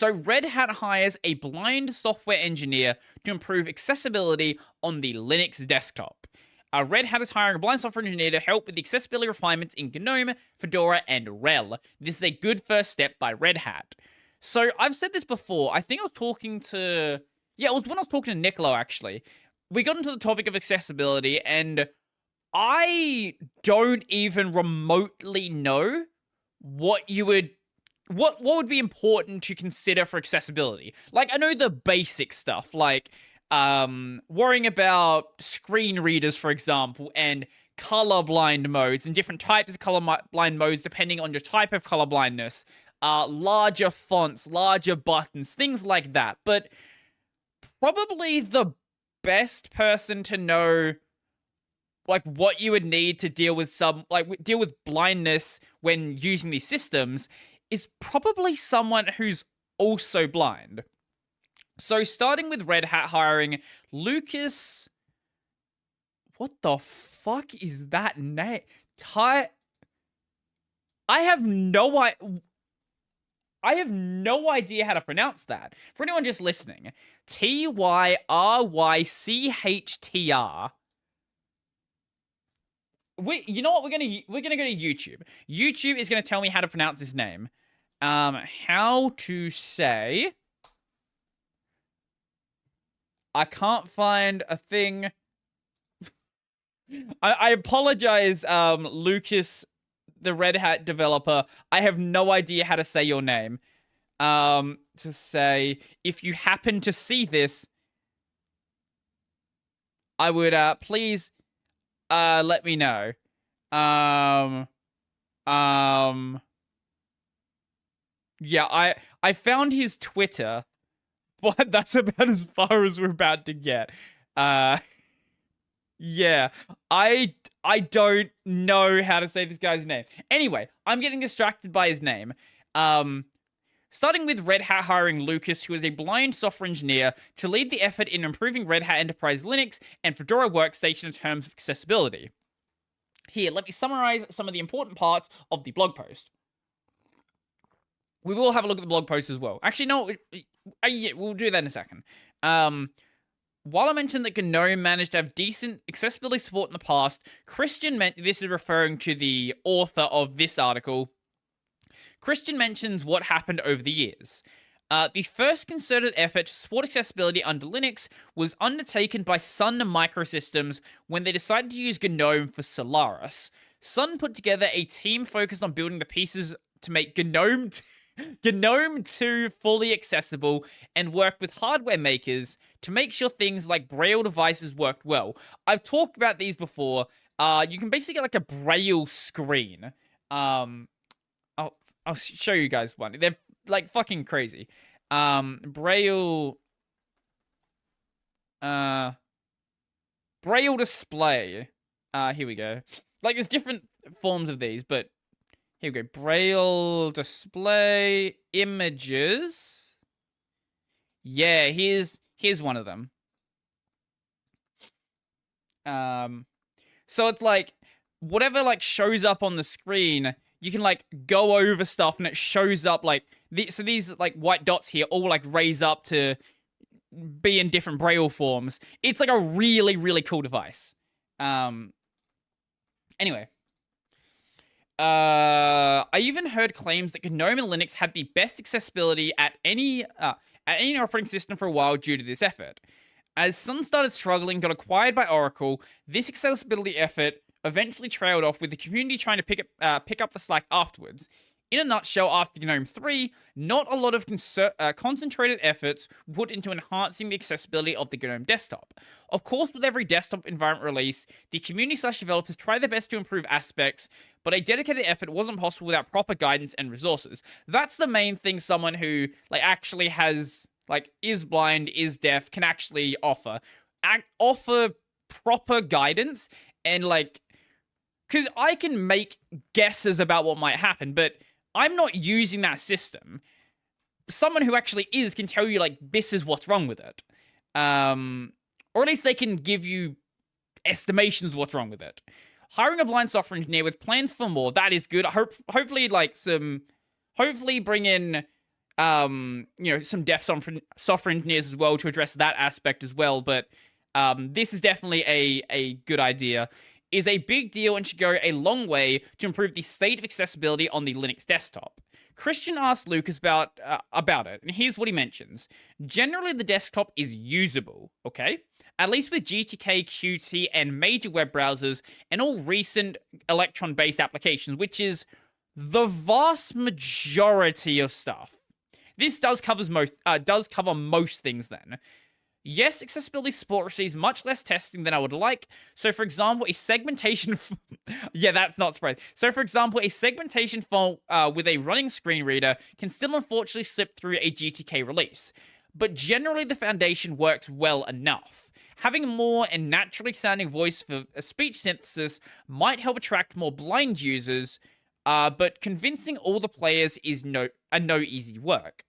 So Red Hat hires a blind software engineer to improve accessibility on the Linux desktop. Red Hat is hiring a blind software engineer to help with the accessibility refinements in GNOME, Fedora, and RHEL. This is a good first step by Red Hat. So I've said this before. I think I was talking to... Yeah, it was when I was talking to Niccolo, actually. We got into the topic of accessibility, and I don't even remotely know what you would... What would be important to consider for accessibility? Like, I know the basic stuff, like worrying about screen readers, for example, and colorblind modes and different types of colorblind modes depending on your type of colorblindness, larger fonts, larger buttons, things like that. But probably the best person to know like what you would need to deal with deal with blindness when using these systems is probably someone who's also blind. So starting with Red Hat hiring Lucas... What the fuck is that name? I have no idea how to pronounce that. For anyone just listening, TyrYchtr. You know what? We're gonna go to YouTube. YouTube is gonna tell me how to pronounce this name. How to say... I can't find a thing. I apologize, Lucas, the Red Hat developer. I have no idea how to say your name. To say, if you happen to see this, I would, please, let me know. Yeah, I found his Twitter, but that's about as far as we're about to get. Yeah, I don't know how to say this guy's name. Anyway, I'm getting distracted by his name. Starting with Red Hat hiring Lucas, who is a blind software engineer, to lead the effort in improving Red Hat Enterprise Linux and Fedora Workstation in terms of accessibility. Here, let me summarize some of the important parts of the blog post. We will have a look at the blog post as well. Actually, no, yeah, we'll do that in a second. While I mentioned that GNOME managed to have decent accessibility support in the past, Christian this is referring to the author of this article. Christian mentions what happened over the years. The first concerted effort to support accessibility under Linux was undertaken by Sun Microsystems when they decided to use GNOME for Solaris. Sun put together a team focused on building the pieces to make GNOME 2 fully accessible and worked with hardware makers to make sure things like Braille devices worked well. I've talked about these before. You can basically get like a Braille screen. I'll show you guys one. They're like fucking crazy. Braille Display. Here we go. Like there's different forms of these, but here we go. Braille Display images. Yeah, here's one of them. So it's like whatever like shows up on the screen, you can like go over stuff and it shows up like so these like white dots here all like raise up to be in different Braille forms. It's like a really, really cool device. Anyway. I even heard claims that GNOME and Linux had the best accessibility at any operating system for a while due to this effort. As Sun started struggling, got acquired by Oracle, this accessibility effort eventually trailed off with the community trying to pick up the slack afterwards. In a nutshell, after GNOME 3, not a lot of concentrated efforts put into enhancing the accessibility of the GNOME desktop. Of course, with every desktop environment release, the community/developers try their best to improve aspects, but a dedicated effort wasn't possible without proper guidance and resources. That's the main thing someone who like actually has like is blind, is deaf, can actually offer proper guidance and like because I can make guesses about what might happen, but I'm not using that system. Someone who actually is can tell you, like, this is what's wrong with it. Or at least they can give you estimations of what's wrong with it. Hiring a blind software engineer with plans for more, that is good. Hopefully, like, hopefully bring in some deaf software engineers as well to address that aspect as well. But this is definitely a good idea. Is a big deal and should go a long way to improve the state of accessibility on the Linux desktop. Christian asked Lucas about it, and here's what he mentions. Generally, the desktop is usable, okay? At least with GTK, Qt, and major web browsers, and all recent Electron-based applications, which is the vast majority of stuff. This does cover most things then. Yes, accessibility support receives much less testing than I would like. So, for example, a segmentation... yeah, that's not surprising. So, for example, a segmentation fault with a running screen reader can still unfortunately slip through a GTK release. But generally, the foundation works well enough. Having a more and naturally sounding voice for a speech synthesis might help attract more blind users, but convincing all the players is no easy work.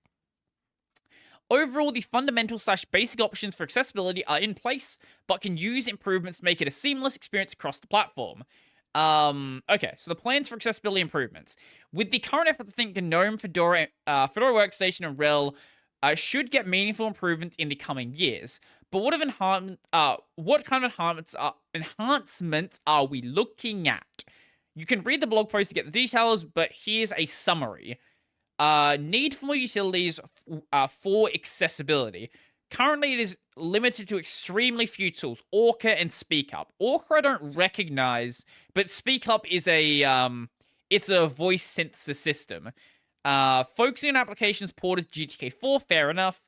Overall, the fundamental/basic options for accessibility are in place, but can use improvements to make it a seamless experience across the platform. Okay, so the plans for accessibility improvements. With the current efforts, I think GNOME, Fedora Workstation, and RHEL should get meaningful improvements in the coming years. But what kind of enhancements are we looking at? You can read the blog post to get the details, but here's a summary. Need for more utilities for accessibility. Currently, it is limited to extremely few tools, Orca and SpeakUp. Orca I don't recognize, but SpeakUp is it's a voice synthesis system. Focusing on applications ported to GTK4, fair enough.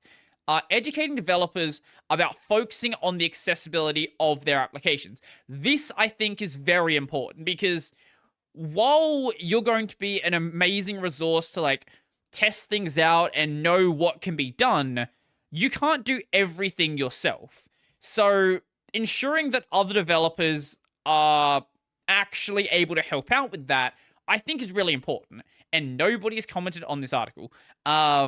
Educating developers about focusing on the accessibility of their applications. This, I think, is very important because while you're going to be an amazing resource to, like, test things out and know what can be done, you can't do everything yourself. So, ensuring that other developers are actually able to help out with that, I think is really important. And nobody has commented on this article. I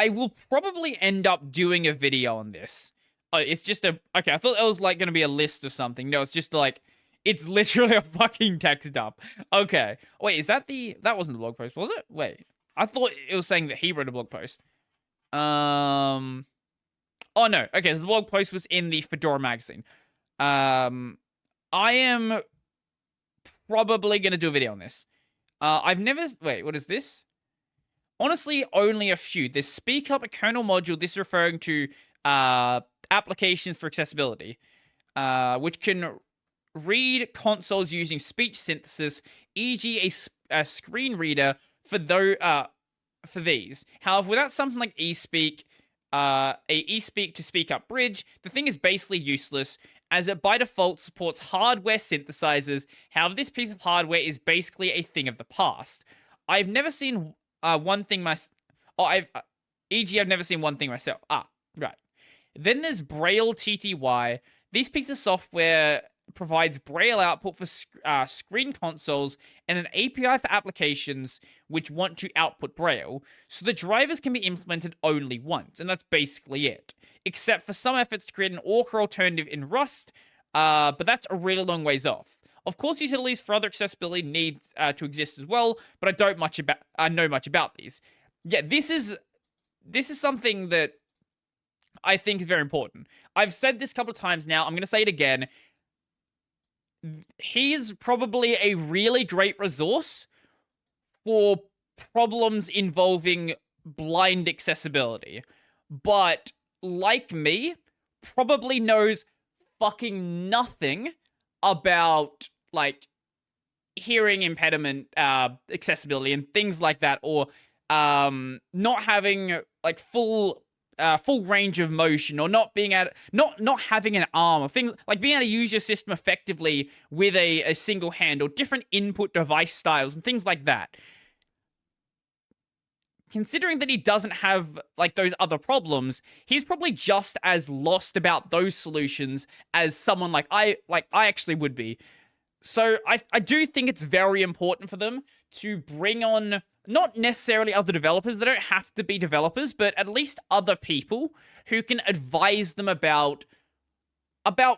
will probably end up doing a video on this. It's just okay, I thought it was, like, going to be a list or something. No, it's just, like, it's literally a fucking text dump. Okay. Wait, is that that wasn't the blog post, was it? Wait. I thought it was saying that he wrote a blog post. Oh, no. Okay, so the blog post was in the Fedora magazine. I am probably going to do a video on this. I've never... Wait, what is this? Honestly, only a few. There's SpeakUp, a kernel module. This is referring to applications for accessibility, which can read consoles using speech synthesis, e.g. a screen reader for these. However, without something like eSpeak, a eSpeak to SpeakUp bridge, the thing is basically useless, as it by default supports hardware synthesizers. However, this piece of hardware is basically a thing of the past. I've never seen one thing myself. I've never seen one thing myself. Right. Then there's Braille Tty. This piece of software provides Braille output for screen consoles and an API for applications which want to output Braille. So the drivers can be implemented only once, and that's basically it. Except for some efforts to create an Orca alternative in Rust, but that's a really long ways off. Of course, utilities for other accessibility need to exist as well, but I don't know much about these. Yeah, this is something that I think is very important. I've said this a couple of times now. I'm going to say it again. He's probably a really great resource for problems involving blind accessibility, but like me, probably knows fucking nothing about, like, hearing impediment accessibility and things like that, or not having, like, full range of motion, or not having an arm, or things like being able to use your system effectively with a single hand, or different input device styles and things like that. Considering that he doesn't have, like, those other problems, he's probably just as lost about those solutions as someone like I actually would be. So I do think it's very important for them to bring on not necessarily other developers. They don't have to be developers, but at least other people who can advise them about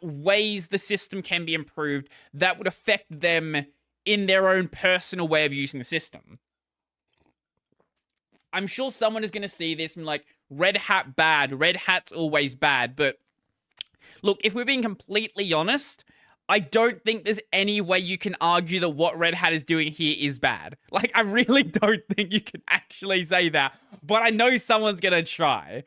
ways the system can be improved that would affect them in their own personal way of using the system. I'm sure someone is going to see this and like, Red Hat bad, Red Hat's always bad. But look, if we're being completely honest, I don't think there's any way you can argue that what Red Hat is doing here is bad. Like, I really don't think you can actually say that. But I know someone's going to try.